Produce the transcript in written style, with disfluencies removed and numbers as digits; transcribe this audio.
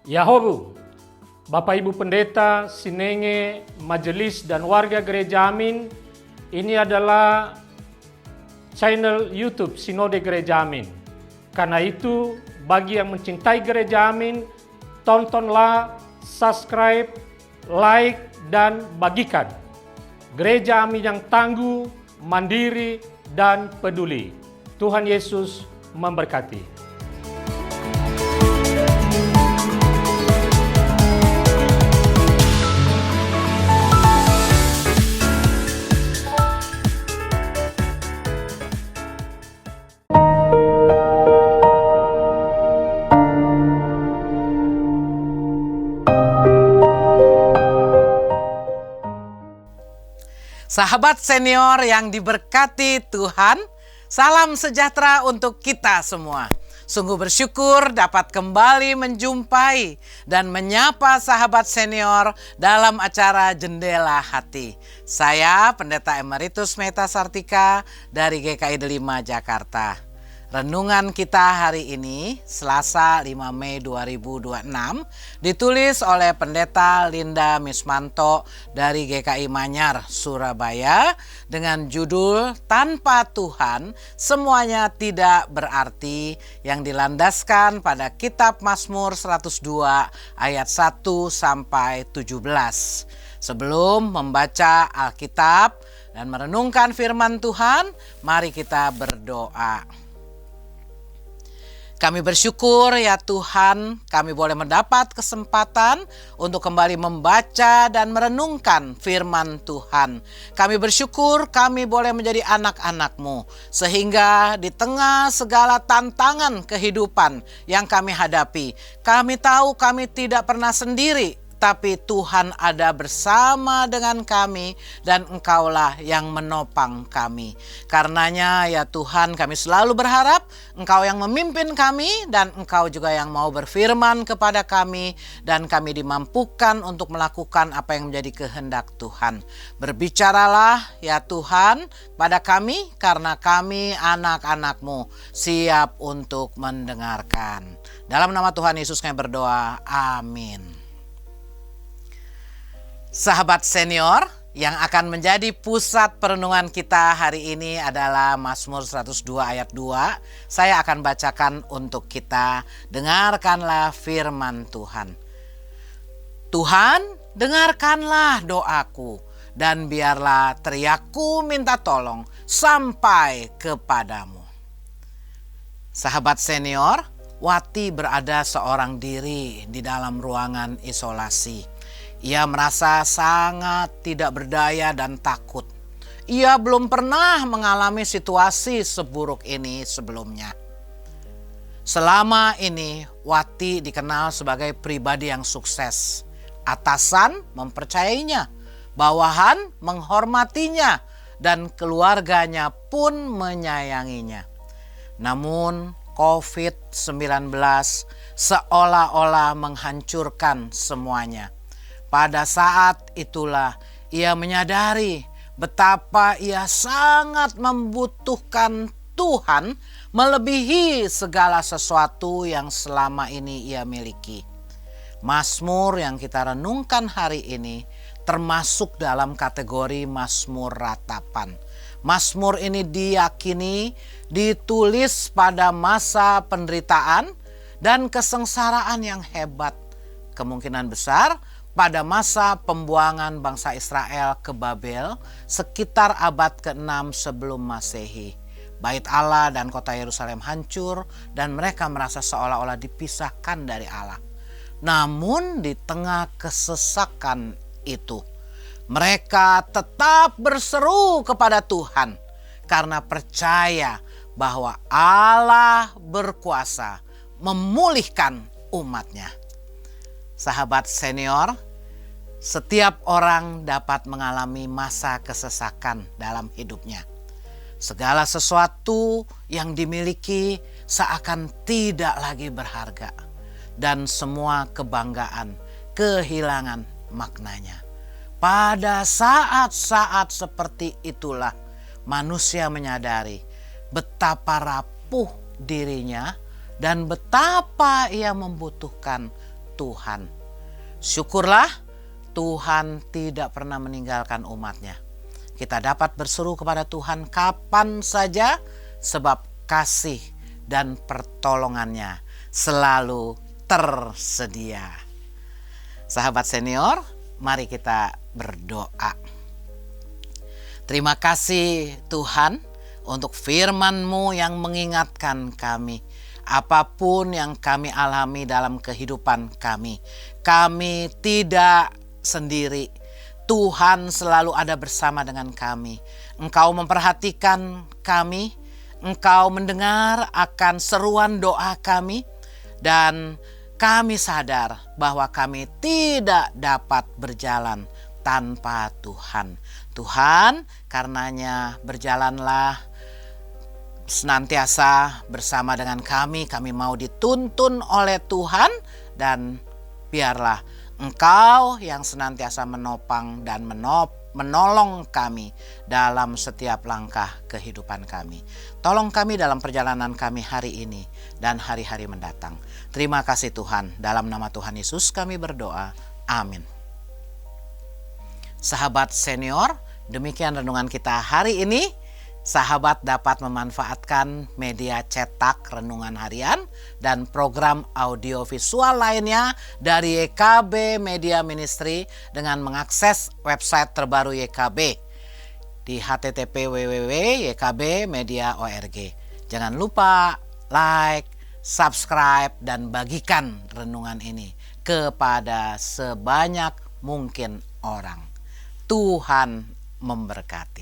Yahobu, Bapak Ibu Pendeta, Sinenge, Majelis dan warga Gereja Amin, ini adalah channel YouTube Sinode Gereja Amin. Karena itu, bagi yang mencintai Gereja Amin, tontonlah, subscribe, like, dan bagikan. Gereja Amin yang tangguh, mandiri, dan peduli. Tuhan Yesus memberkati. Sahabat senior yang diberkati Tuhan, salam sejahtera untuk kita semua. Sungguh bersyukur dapat kembali menjumpai dan menyapa sahabat senior dalam acara Jendela Hati. Saya Pendeta Emeritus Meta Sartika dari GKI Delima Jakarta. Renungan kita hari ini, Selasa 5 Mei 2026, ditulis oleh Pendeta Linda Mismanto dari GKI Manyar, Surabaya, dengan judul Tanpa Tuhan Semuanya Tidak Berarti, yang dilandaskan pada kitab Mazmur 102 ayat 1 sampai 17. Sebelum membaca Alkitab dan merenungkan firman Tuhan, mari kita berdoa. Kami bersyukur ya Tuhan, kami boleh mendapat kesempatan untuk kembali membaca dan merenungkan firman Tuhan. Kami bersyukur kami boleh menjadi anak-anak-Mu, sehingga di tengah segala tantangan kehidupan yang kami hadapi, kami tahu kami tidak pernah sendiri. Tapi Tuhan ada bersama dengan kami dan Engkaulah yang menopang kami. Karenanya ya Tuhan, kami selalu berharap Engkau yang memimpin kami dan Engkau juga yang mau berfirman kepada kami dan kami dimampukan untuk melakukan apa yang menjadi kehendak Tuhan. Berbicaralah ya Tuhan pada kami karena kami anak-anak-Mu siap untuk mendengarkan. Dalam nama Tuhan Yesus kami berdoa, amin. Sahabat senior, yang akan menjadi pusat perenungan kita hari ini adalah Mazmur 102 ayat 2. Saya akan bacakan untuk kita. Dengarkanlah firman Tuhan. Tuhan, dengarkanlah doaku dan biarlah teriakku minta tolong sampai kepadamu. Sahabat senior, Wati berada seorang diri di dalam ruangan isolasi. Ia merasa sangat tidak berdaya dan takut. Ia belum pernah mengalami situasi seburuk ini sebelumnya. Selama ini, Wati dikenal sebagai pribadi yang sukses. Atasan mempercayainya, bawahan menghormatinya, dan keluarganya pun menyayanginya. Namun, COVID-19 seolah-olah menghancurkan semuanya. Pada saat itulah ia menyadari betapa ia sangat membutuhkan Tuhan melebihi segala sesuatu yang selama ini ia miliki. Mazmur yang kita renungkan hari ini termasuk dalam kategori Mazmur ratapan. Mazmur ini diyakini ditulis pada masa penderitaan dan kesengsaraan yang hebat. Kemungkinan besar pada masa pembuangan bangsa Israel ke Babel sekitar abad ke-6 sebelum Masehi. Bait Allah dan kota Yerusalem hancur dan mereka merasa seolah-olah dipisahkan dari Allah. Namun di tengah kesesakan itu, mereka tetap berseru kepada Tuhan karena percaya bahwa Allah berkuasa memulihkan umatnya. Sahabat senior, setiap orang dapat mengalami masa kesesakan dalam hidupnya. Segala sesuatu yang dimiliki seakan tidak lagi berharga. Dan semua kebanggaan kehilangan maknanya. Pada saat-saat seperti itulah manusia menyadari betapa rapuh dirinya dan betapa ia membutuhkan Tuhan. Syukurlah Tuhan tidak pernah meninggalkan umatnya. Kita dapat berseru kepada Tuhan kapan saja sebab kasih dan pertolongannya selalu tersedia. Sahabat senior, mari kita berdoa. Terima kasih Tuhan untuk firman-Mu yang mengingatkan kami. Apapun yang kami alami dalam kehidupan kami tidak sendiri. Tuhan selalu ada bersama dengan kami. Engkau memperhatikan kami, Engkau mendengar akan seruan doa kami, dan kami sadar bahwa kami tidak dapat berjalan tanpa Tuhan. Tuhan, karenanya berjalanlah senantiasa bersama dengan kami. Kami mau dituntun oleh Tuhan, dan biarlah Engkau yang senantiasa menopang dan menolong kami dalam setiap langkah kehidupan kami. Tolong kami dalam perjalanan kami hari ini dan hari-hari mendatang. Terima kasih Tuhan. Dalam nama Tuhan Yesus kami berdoa. Amin. Sahabat senior, demikian renungan kita hari ini. Sahabat dapat memanfaatkan media cetak renungan harian dan program audio visual lainnya dari YKB Media Ministry dengan mengakses website terbaru YKB di http://www.ykbmedia.org. Jangan lupa like, subscribe, dan bagikan renungan ini kepada sebanyak mungkin orang. Tuhan memberkati.